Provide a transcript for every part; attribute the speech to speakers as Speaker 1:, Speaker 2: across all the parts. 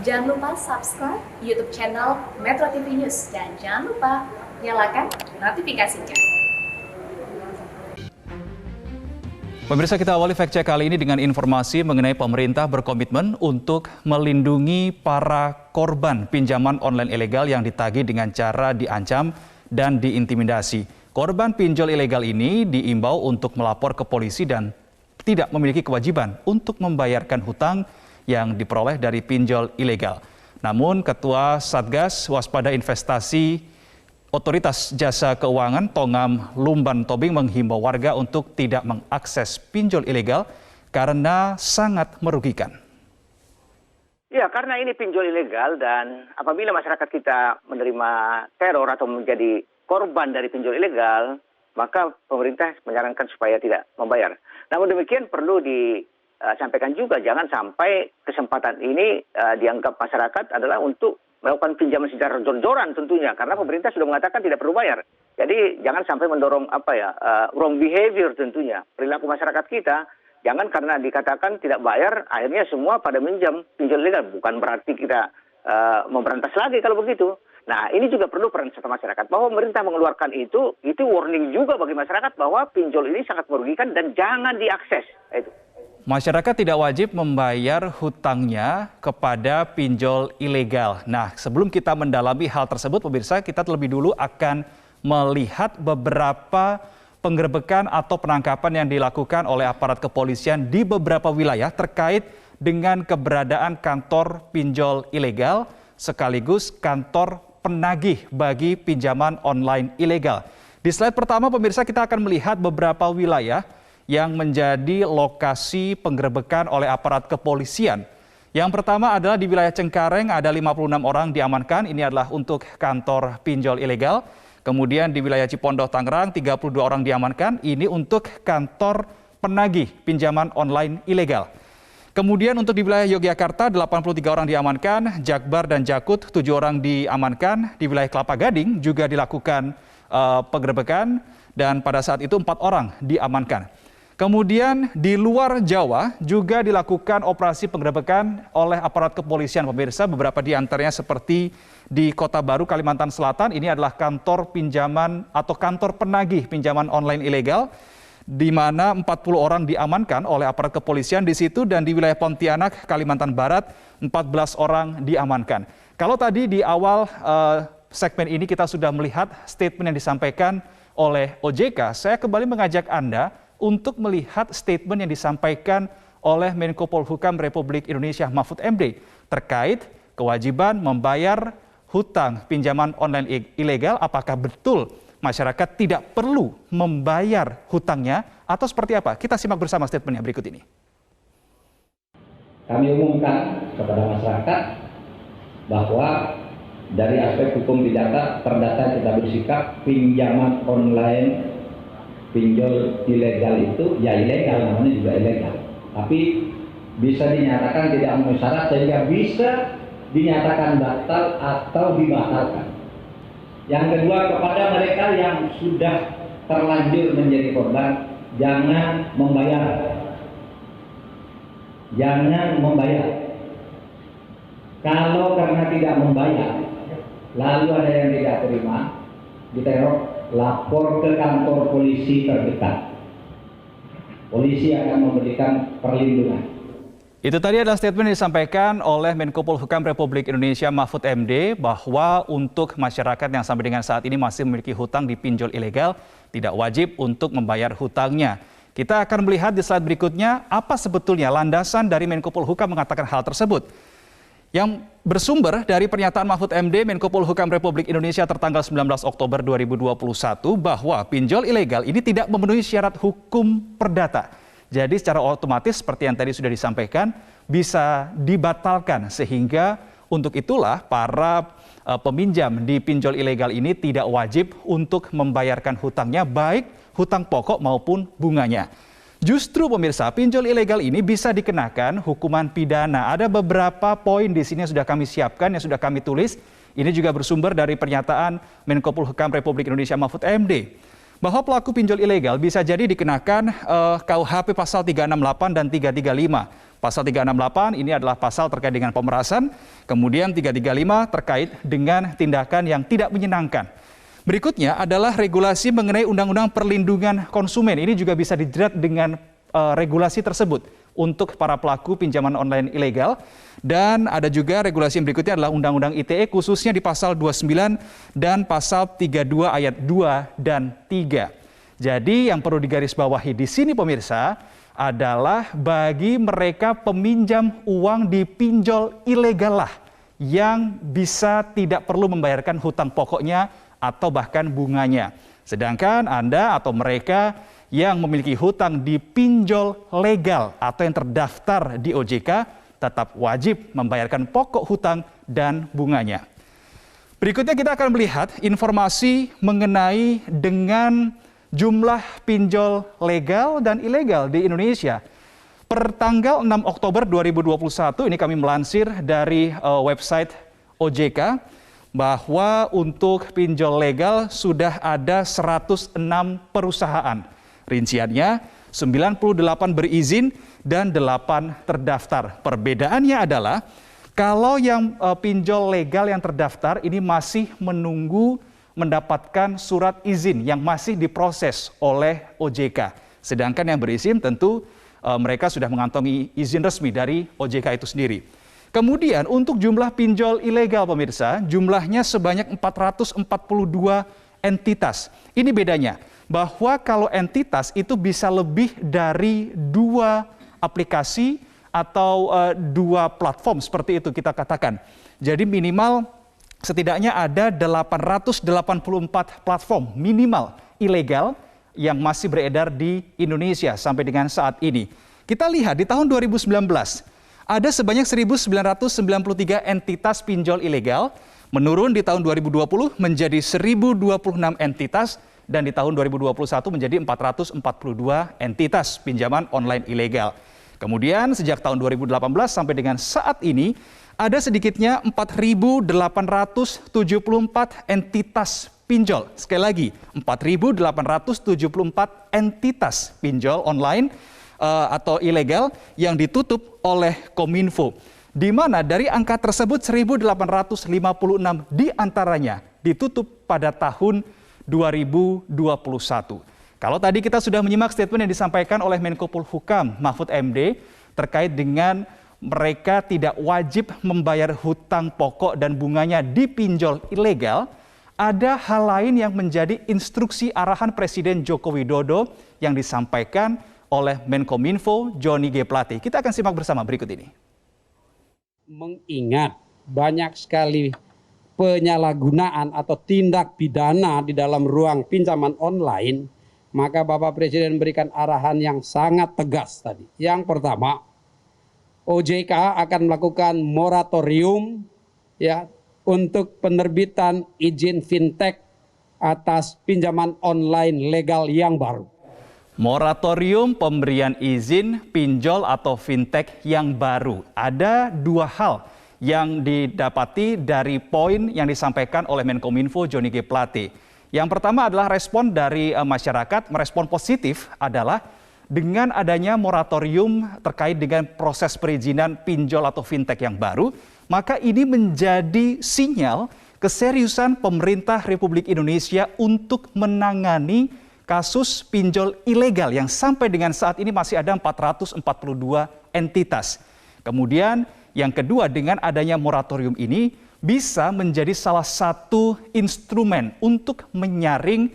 Speaker 1: Jangan lupa subscribe YouTube channel Metro TV News dan jangan lupa nyalakan notifikasinya.
Speaker 2: Pemirsa, kita awali fact check kali ini dengan informasi mengenai pemerintah berkomitmen untuk melindungi para korban pinjaman online ilegal yang ditagih dengan cara diancam dan diintimidasi. Korban pinjol ilegal ini diimbau untuk melapor ke polisi dan tidak memiliki kewajiban untuk membayarkan hutang yang diperoleh dari pinjol ilegal. Namun, Ketua Satgas Waspada Investasi Otoritas Jasa Keuangan Tongam Lumban Tobing menghimbau warga untuk tidak mengakses pinjol ilegal karena sangat merugikan.
Speaker 3: Ya, karena ini pinjol ilegal dan apabila masyarakat kita menerima teror atau menjadi korban dari pinjol ilegal, maka pemerintah menyarankan supaya tidak membayar. Namun demikian perlu disampaikan juga, jangan sampai kesempatan ini dianggap masyarakat adalah untuk melakukan pinjaman secara jor-joran tentunya, karena pemerintah sudah mengatakan tidak perlu bayar. Jadi jangan sampai mendorong wrong behavior tentunya. Perilaku masyarakat kita, jangan karena dikatakan tidak bayar, akhirnya semua pada minjam pinjol ilegal. Bukan berarti kita memberantas lagi kalau begitu. Nah, ini juga perlu peran serta masyarakat. Bahwa pemerintah mengeluarkan itu warning juga bagi masyarakat bahwa pinjol ini sangat merugikan dan jangan diakses. Itu.
Speaker 2: Masyarakat tidak wajib membayar hutangnya kepada pinjol ilegal. Nah, sebelum kita mendalami hal tersebut, pemirsa, kita terlebih dulu akan melihat beberapa penggerebekan atau penangkapan yang dilakukan oleh aparat kepolisian di beberapa wilayah terkait dengan keberadaan kantor pinjol ilegal sekaligus kantor penagih bagi pinjaman online ilegal. Di slide pertama, pemirsa, kita akan melihat beberapa wilayah yang menjadi lokasi penggerebekan oleh aparat kepolisian. Yang pertama adalah di wilayah Cengkareng, ada 56 orang diamankan, ini adalah untuk kantor pinjol ilegal. Kemudian di wilayah Cipondoh, Tangerang, 32 orang diamankan, ini untuk kantor penagih pinjaman online ilegal. Kemudian untuk di wilayah Yogyakarta, 83 orang diamankan, Jakbar dan Jakut, 7 orang diamankan. Di wilayah Kelapa Gading juga dilakukan penggerebekan dan pada saat itu 4 orang diamankan. Kemudian di luar Jawa juga dilakukan operasi penggerebekan oleh aparat kepolisian, pemirsa. Beberapa di antaranya seperti di Kota Baru, Kalimantan Selatan. Ini adalah kantor pinjaman atau kantor penagih pinjaman online ilegal, di mana 40 orang diamankan oleh aparat kepolisian di situ. Dan di wilayah Pontianak, Kalimantan Barat, 14 orang diamankan. Kalau tadi di awal segmen ini kita sudah melihat statement yang disampaikan oleh OJK, saya kembali mengajak Anda untuk melihat statement yang disampaikan oleh Menko Polhukam Republik Indonesia Mahfud MD terkait kewajiban membayar hutang pinjaman online ilegal. Apakah betul masyarakat tidak perlu membayar hutangnya atau seperti apa? Kita simak bersama statementnya berikut ini.
Speaker 4: Kami umumkan kepada masyarakat bahwa dari aspek hukum pidana terdata kita bersikap pinjaman online pinjol ilegal itu ya ilegal, namanya juga ilegal, tapi bisa dinyatakan tidak memenuhi syarat sehingga bisa dinyatakan batal atau dibatalkan. Yang kedua, kepada mereka yang sudah terlanjur menjadi korban, jangan membayar. Jangan membayar. Kalau karena tidak membayar, lalu ada yang tidak terima, diteror, lapor ke kantor polisi terdekat. Polisi akan memberikan perlindungan.
Speaker 2: Itu tadi adalah statement yang disampaikan oleh Menko Polhukam Republik Indonesia Mahfud MD bahwa untuk masyarakat yang sampai dengan saat ini masih memiliki hutang di pinjol ilegal tidak wajib untuk membayar hutangnya. Kita akan melihat di slide berikutnya apa sebetulnya landasan dari Menko Polhukam mengatakan hal tersebut. Yang bersumber dari pernyataan Mahfud MD Menko Polhukam Republik Indonesia tertanggal 19 Oktober 2021 bahwa pinjol ilegal ini tidak memenuhi syarat hukum perdata. Jadi secara otomatis seperti yang tadi sudah disampaikan bisa dibatalkan, sehingga untuk itulah para peminjam di pinjol ilegal ini tidak wajib untuk membayarkan hutangnya, baik hutang pokok maupun bunganya. Justru pemirsa, pinjol ilegal ini bisa dikenakan hukuman pidana. Ada beberapa poin di sini yang sudah kami siapkan, yang sudah kami tulis. Ini juga bersumber dari pernyataan Menko Polhukam Republik Indonesia Mahfud MD. bahwa pelaku pinjol ilegal bisa jadi dikenakan KUHP pasal 368 dan 335. Pasal 368 ini adalah pasal terkait dengan pemerasan, kemudian 335 terkait dengan tindakan yang tidak menyenangkan. Berikutnya adalah regulasi mengenai Undang-Undang Perlindungan Konsumen. Ini juga bisa dijerat dengan regulasi tersebut untuk para pelaku pinjaman online ilegal. Dan ada juga regulasi yang berikutnya adalah Undang-Undang ITE khususnya di pasal 29 dan pasal 32 ayat 2 dan 3. Jadi yang perlu digarisbawahi di sini pemirsa adalah bagi mereka peminjam uang di pinjol ilegal lah yang bisa tidak perlu membayarkan hutang pokoknya atau bahkan bunganya. Sedangkan Anda atau mereka yang memiliki hutang di pinjol legal atau yang terdaftar di OJK tetap wajib membayarkan pokok hutang dan bunganya. Berikutnya kita akan melihat informasi mengenai dengan jumlah pinjol legal dan ilegal di Indonesia. Per tanggal 6 Oktober 2021, ini kami melansir dari website OJK, bahwa untuk pinjol legal sudah ada 106 perusahaan. Rinciannya 98 berizin dan 8 terdaftar. Perbedaannya adalah kalau yang pinjol legal yang terdaftar ini masih menunggu mendapatkan surat izin yang masih diproses oleh OJK. Sedangkan yang berizin tentu mereka sudah mengantongi izin resmi dari OJK itu sendiri. Kemudian untuk jumlah pinjol ilegal pemirsa, jumlahnya sebanyak 442 entitas. Ini bedanya, bahwa kalau entitas itu bisa lebih dari 2 aplikasi atau 2 platform seperti itu kita katakan. Jadi minimal setidaknya ada 884 platform minimal ilegal yang masih beredar di Indonesia sampai dengan saat ini. Kita lihat di tahun 2019 ada sebanyak 1.993 entitas pinjol ilegal, menurun di tahun 2020 menjadi 1.026 entitas, dan di tahun 2021 menjadi 442 entitas pinjaman online ilegal. Kemudian sejak tahun 2018 sampai dengan saat ini, ada sedikitnya 4.874 entitas pinjol. Sekali lagi, 4.874 entitas pinjol online atau ilegal yang ditutup oleh Kominfo. Di mana dari angka tersebut 1.856 diantaranya ditutup pada tahun 2021. Kalau tadi kita sudah menyimak statement yang disampaikan oleh Menko Polhukam Mahfud MD terkait dengan mereka tidak wajib membayar hutang pokok dan bunganya di pinjol ilegal, ada hal lain yang menjadi instruksi arahan Presiden Joko Widodo yang disampaikan oleh Menkominfo Johnny G. Plate. Kita akan simak bersama berikut ini.
Speaker 5: Mengingat banyak sekali penyalahgunaan atau tindak pidana di dalam ruang pinjaman online, maka Bapak Presiden memberikan arahan yang sangat tegas tadi. Yang pertama, OJK akan melakukan moratorium ya untuk penerbitan izin fintech atas pinjaman online legal yang baru.
Speaker 2: Moratorium pemberian izin pinjol atau fintech yang baru. Ada 2 hal yang didapati dari poin yang disampaikan oleh Menkominfo Johnny G. Plate. Yang pertama adalah respon dari masyarakat, merespon positif adalah dengan adanya moratorium terkait dengan proses perizinan pinjol atau fintech yang baru, maka ini menjadi sinyal keseriusan pemerintah Republik Indonesia untuk menangani kasus pinjol ilegal yang sampai dengan saat ini masih ada 442 entitas. Kemudian yang kedua, dengan adanya moratorium ini bisa menjadi salah satu instrumen untuk menyaring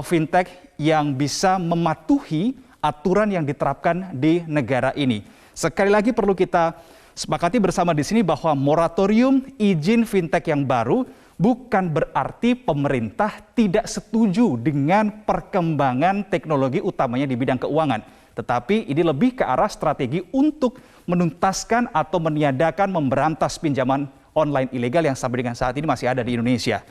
Speaker 2: fintech yang bisa mematuhi aturan yang diterapkan di negara ini. Sekali lagi perlu kita sepakati bersama di sini bahwa moratorium izin fintech yang baru bukan berarti pemerintah tidak setuju dengan perkembangan teknologi utamanya di bidang keuangan. Tetapi ini lebih ke arah strategi untuk menuntaskan atau meniadakan memberantas pinjaman online ilegal yang sampai dengan saat ini masih ada di Indonesia.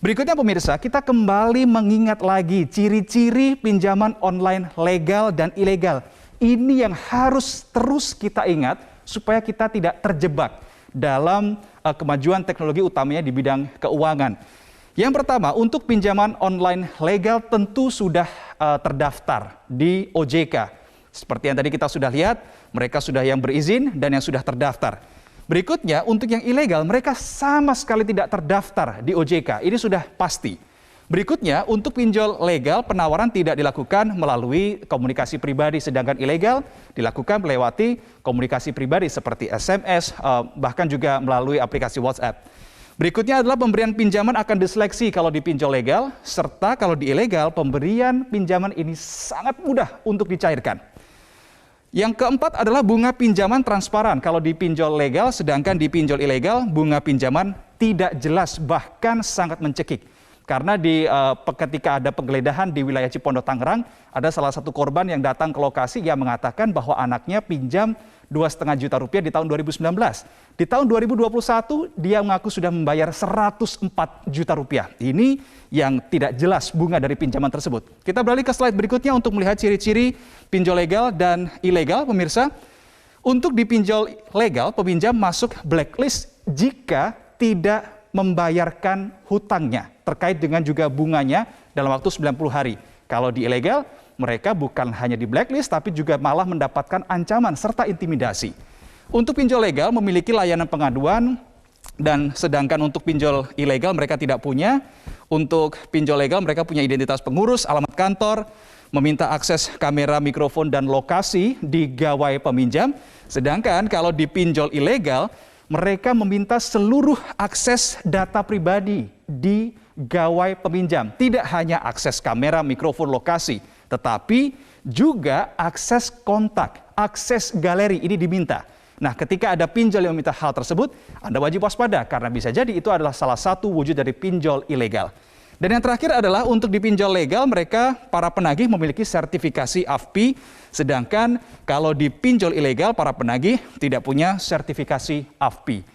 Speaker 2: Berikutnya pemirsa, kita kembali mengingat lagi ciri-ciri pinjaman online legal dan ilegal. Ini yang harus terus kita ingat supaya kita tidak terjebak dalam kemajuan teknologi utamanya di bidang keuangan. Yang pertama, untuk pinjaman online legal tentu sudah terdaftar di OJK. Seperti yang tadi kita sudah lihat, mereka sudah yang berizin dan yang sudah terdaftar. Berikutnya, untuk yang ilegal, mereka sama sekali tidak terdaftar di OJK. Ini sudah pasti. Berikutnya, untuk pinjol legal, penawaran tidak dilakukan melalui komunikasi pribadi, sedangkan ilegal dilakukan melewati komunikasi pribadi seperti SMS, bahkan juga melalui aplikasi WhatsApp. Berikutnya adalah pemberian pinjaman akan diseleksi kalau di pinjol legal, serta kalau di ilegal, pemberian pinjaman ini sangat mudah untuk dicairkan. Yang keempat adalah bunga pinjaman transparan kalau di pinjol legal, sedangkan di pinjol ilegal bunga pinjaman tidak jelas, bahkan sangat mencekik. Karena ketika ada penggeledahan di wilayah Cipondoh, Tangerang, ada salah satu korban yang datang ke lokasi yang mengatakan bahwa anaknya pinjam 2,5 juta rupiah di tahun 2019. Di tahun 2021 dia mengaku sudah membayar 104 juta rupiah. Ini yang tidak jelas bunga dari pinjaman tersebut. Kita beralih ke slide berikutnya untuk melihat ciri-ciri pinjol legal dan ilegal, pemirsa. Untuk di pinjol legal, peminjam masuk blacklist jika tidak membayarkan hutangnya terkait dengan juga bunganya dalam waktu 90 hari. Kalau di ilegal, mereka bukan hanya di blacklist tapi juga malah mendapatkan ancaman serta intimidasi. Untuk pinjol legal memiliki layanan pengaduan dan sedangkan untuk pinjol ilegal mereka tidak punya. Untuk pinjol legal mereka punya identitas pengurus, alamat kantor, meminta akses kamera, mikrofon dan lokasi di gawai peminjam. Sedangkan kalau di pinjol ilegal mereka meminta seluruh akses data pribadi di gawai peminjam. Tidak hanya akses kamera, mikrofon, lokasi, tetapi juga akses kontak, akses galeri ini diminta. Nah, ketika ada pinjol yang meminta hal tersebut, Anda wajib waspada karena bisa jadi itu adalah salah satu wujud dari pinjol ilegal. Dan yang terakhir adalah untuk di pinjol legal, mereka para penagih memiliki sertifikasi AFPI, sedangkan kalau di pinjol ilegal, para penagih tidak punya sertifikasi AFPI.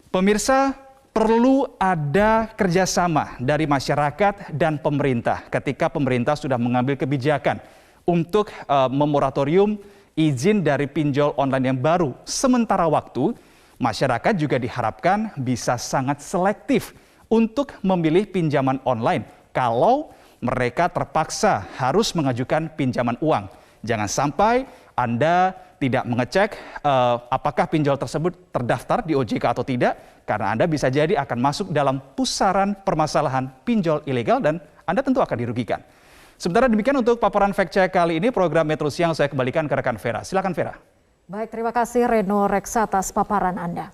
Speaker 2: Pemirsa, perlu ada kerjasama dari masyarakat dan pemerintah ketika pemerintah sudah mengambil kebijakan untuk memoratorium izin dari pinjol online yang baru. Sementara waktu, masyarakat juga diharapkan bisa sangat selektif untuk memilih pinjaman online kalau mereka terpaksa harus mengajukan pinjaman uang. Jangan sampai Anda tidak mengecek apakah pinjol tersebut terdaftar di OJK atau tidak, karena Anda bisa jadi akan masuk dalam pusaran permasalahan pinjol ilegal dan Anda tentu akan dirugikan. Sementara demikian untuk paparan fact check kali ini, program Metro Siang saya kembalikan ke rekan Vera. Silakan Vera.
Speaker 6: Baik, terima kasih Reno Reksa atas paparan Anda.